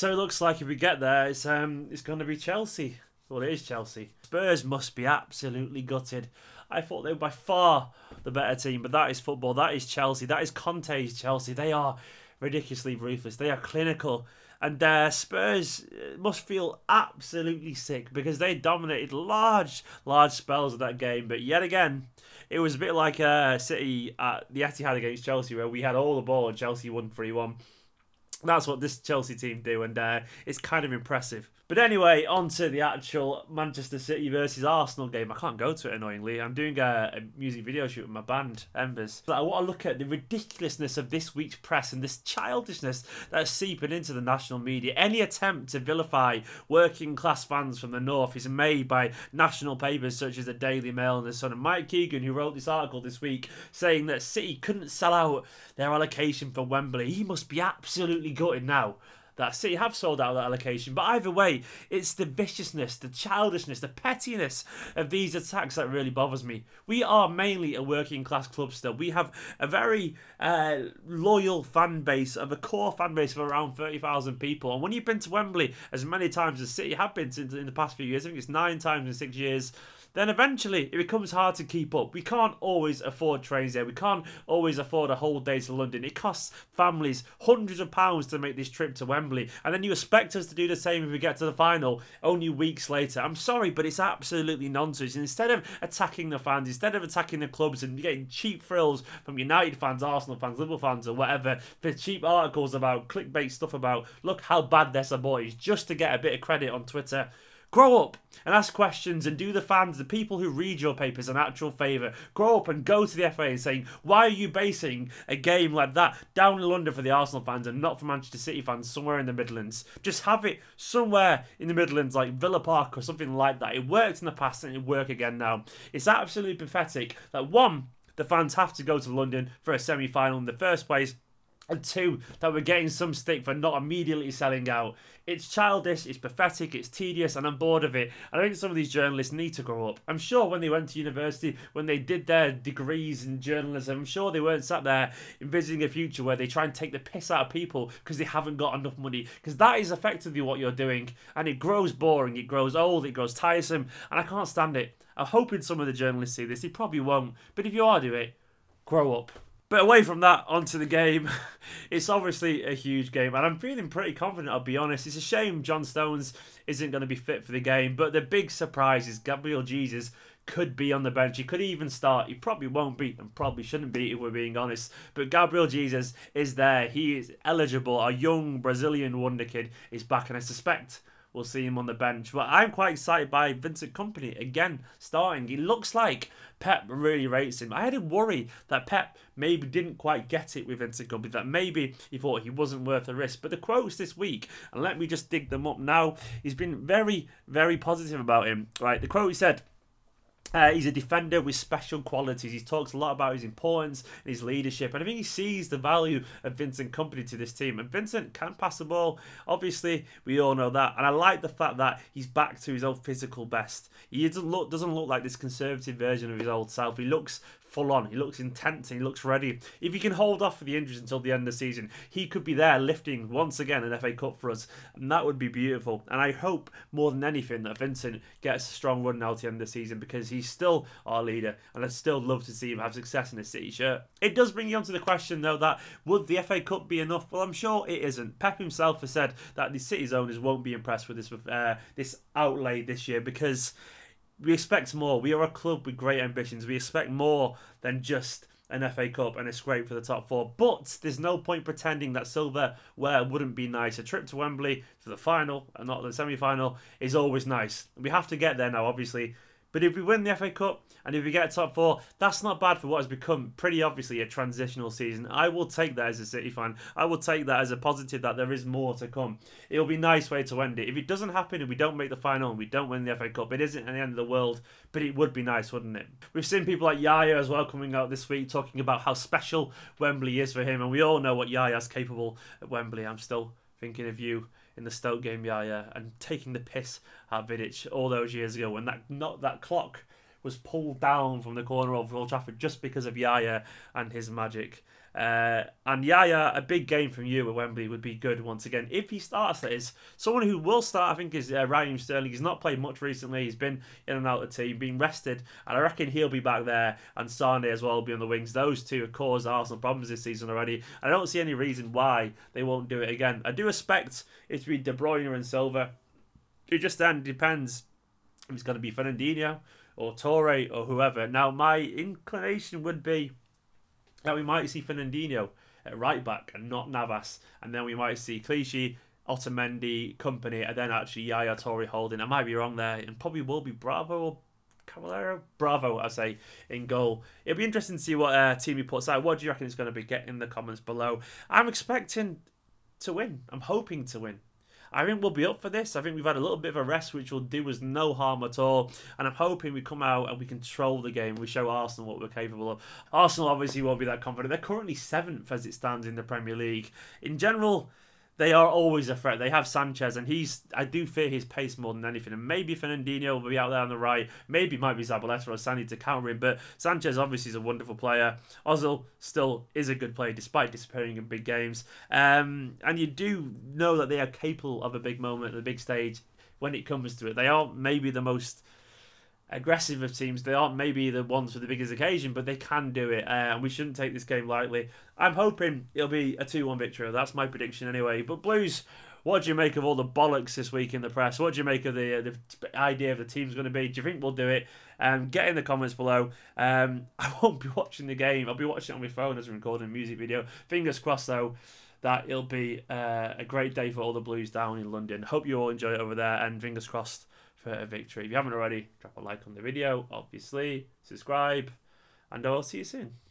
So it looks like if we get there, it's going to be Chelsea. Well, it is Chelsea. Spurs must be absolutely gutted. I thought they were by far the better team, but that is football. That is Chelsea. That is Conte's Chelsea. They are ridiculously ruthless. They are clinical. And Spurs must feel absolutely sick because they dominated large spells of that game. But yet again, it was a bit like City at the Etihad against Chelsea, where we had all the ball and Chelsea won 3-1. That's what this Chelsea team do, and it's kind of impressive. But anyway, on to the actual Manchester City versus Arsenal game. I can't go to it, annoyingly. I'm doing a music video shoot with my band, Embers. But I want to look at the ridiculousness of this week's press and this childishness that's seeping into the national media. Any attempt to vilify working class fans from the north is made by national papers such as the Daily Mail and the Sun. And Mike Keegan, who wrote this article this week, saying that City couldn't sell out their allocation for Wembley. He must be absolutely gutted now that City have sold out that allocation. But either way, it's the viciousness, the childishness, the pettiness of these attacks that really bothers me. We are mainly a working class club still. We have a very loyal fan base, of a core fan base of around 30,000 people. And when you've been to Wembley as many times as City have been in the past few years, I think it's 9 times in 6 years, then eventually it becomes hard to keep up. We can't always afford trains there. We can't always afford a whole day to London. It costs families hundreds of pounds to make this trip to Wembley. And then you expect us to do the same if we get to the final only weeks later. I'm sorry, but it's absolutely nonsense. And instead of attacking the fans, instead of attacking the clubs and getting cheap thrills from United fans, Arsenal fans, Liverpool fans or whatever, for cheap articles about clickbait stuff about, look how bad their support is, just to get a bit of credit on Twitter, grow up and ask questions and do the fans, the people who read your papers, an actual favour. Grow up and go to the FA and saying, why are you basing a game like that down in London for the Arsenal fans and not for Manchester City fans somewhere in the Midlands? Just have it somewhere in the Midlands like Villa Park or something like that. It worked in the past and it'll work again now. It's absolutely pathetic that, one, the fans have to go to London for a semi-final in the first place, and two, that we're getting some stick for not immediately selling out. It's childish, it's pathetic, it's tedious, and I'm bored of it. And I think some of these journalists need to grow up. I'm sure when they went to university, when they did their degrees in journalism, I'm sure they weren't sat there envisioning a future where they try and take the piss out of people because they haven't got enough money. Because that is effectively what you're doing. And it grows boring, it grows old, it grows tiresome, and I can't stand it. I'm hoping some of the journalists see this. They probably won't. But if you are doing it, grow up. But away from that, onto the game. It's obviously a huge game, and I'm feeling pretty confident, I'll be honest. It's a shame John Stones isn't going to be fit for the game, but the big surprise is Gabriel Jesus could be on the bench. He could even start. He probably won't be, and probably shouldn't be, if we're being honest. But Gabriel Jesus is there. He is eligible. Our young Brazilian wonder kid is back, and I suspect we'll see him on the bench. But I'm quite excited by Vincent Kompany again starting. He looks like Pep really rates him. I had a worry that Pep maybe didn't quite get it with Vincent Kompany, that maybe he thought he wasn't worth the risk. But the quotes this week, and let me just dig them up now, he's been very, very positive about him. Right, the quote he said, he's a defender with special qualities. He talks a lot about his importance and his leadership, and I think he sees the value of Vincent Kompany to this team. And Vincent can pass the ball, obviously, we all know that. And I like the fact that he's back to his old physical best. He doesn't look like this conservative version of his old self. He looks full on, he looks intense, and he looks ready. If he can hold off for the injuries until the end of the season, he could be there lifting once again an FA Cup for us, and that would be beautiful. And I hope more than anything that Vincent gets a strong run now to the end of the season, because he's still our leader, and I'd still love to see him have success in a City shirt. It does bring you on to the question though, that would the FA Cup be enough? Well, I'm sure it isn't. Pep himself has said that the City's owners won't be impressed with this outlay this year, because we expect more. We are a club with great ambitions. We expect more than just an FA Cup and a scrape for the top four. But there's no point pretending that silverware wouldn't be nice. A trip to Wembley for the final and not the semi-final is always nice. We have to get there now, obviously. But if we win the FA Cup and if we get top four, that's not bad for what has become pretty obviously a transitional season. I will take that as a City fan. I will take that as a positive that there is more to come. It'll be a nice way to end it. If it doesn't happen and we don't make the final and we don't win the FA Cup, it isn't the end of the world, but it would be nice, wouldn't it? We've seen people like Yaya as well coming out this week talking about how special Wembley is for him, and we all know what Yaya's capable at Wembley. I'm still thinking of you in the Stoke game, Yaya, and taking the piss at Vidic all those years ago when that clock was pulled down from the corner of Old Trafford just because of Yaya and his magic. And Yaya, a big game from you at Wembley would be good once again. If he starts, that is. Someone who will start, I think, is Raheem Sterling. He's not played much recently. He's been in and out of the team, been rested. And I reckon he'll be back there. And Sane as well will be on the wings. Those two have caused Arsenal problems this season already. And I don't see any reason why they won't do it again. I do expect it to be De Bruyne and Silva. It just then depends if it's going to be Fernandinho or Torre or whoever. Now, my inclination would be that we might see Fernandinho at right back and not Navas, and then we might see Clichy, Otamendi, Kompany, and then actually Yaya Toure holding. I might be wrong there, and probably will be Bravo or Cavallero. Bravo, I say, in goal. It'll be interesting to see what team he puts out. What do you reckon it's going to be? Get in the comments below. I'm expecting to win. I'm hoping to win. I think we'll be up for this. I think we've had a little bit of a rest, which will do us no harm at all. And I'm hoping we come out and we control the game. We show Arsenal what we're capable of. Arsenal obviously won't be that confident. They're currently 7th as it stands in the Premier League. In general, they are always a threat. They have Sanchez, and I do fear his pace more than anything. And maybe Fernandinho will be out there on the right. Maybe it might be Zabaleta or Sani to counter him. But Sanchez obviously is a wonderful player. Ozil still is a good player despite disappearing in big games. And you do know that they are capable of a big moment, a big stage when it comes to it. They aren't maybe the most aggressive of teams. They aren't maybe the ones for the biggest occasion, but they can do it, and we shouldn't take this game lightly. I'm hoping it'll be a 2-1 victory. That's my prediction anyway. But Blues, what do you make of all the bollocks this week in the press? What do you make of the idea of the team's going to be? Do you think we'll do it? Get in the comments below. I won't be watching the game. I'll be watching it on my phone as I'm recording a music video. Fingers crossed, though, that it'll be a great day for all the Blues down in London. Hope you all enjoy it over there, and fingers crossed for a victory. If you haven't already, drop a like on the video, obviously, subscribe, and I'll see you soon.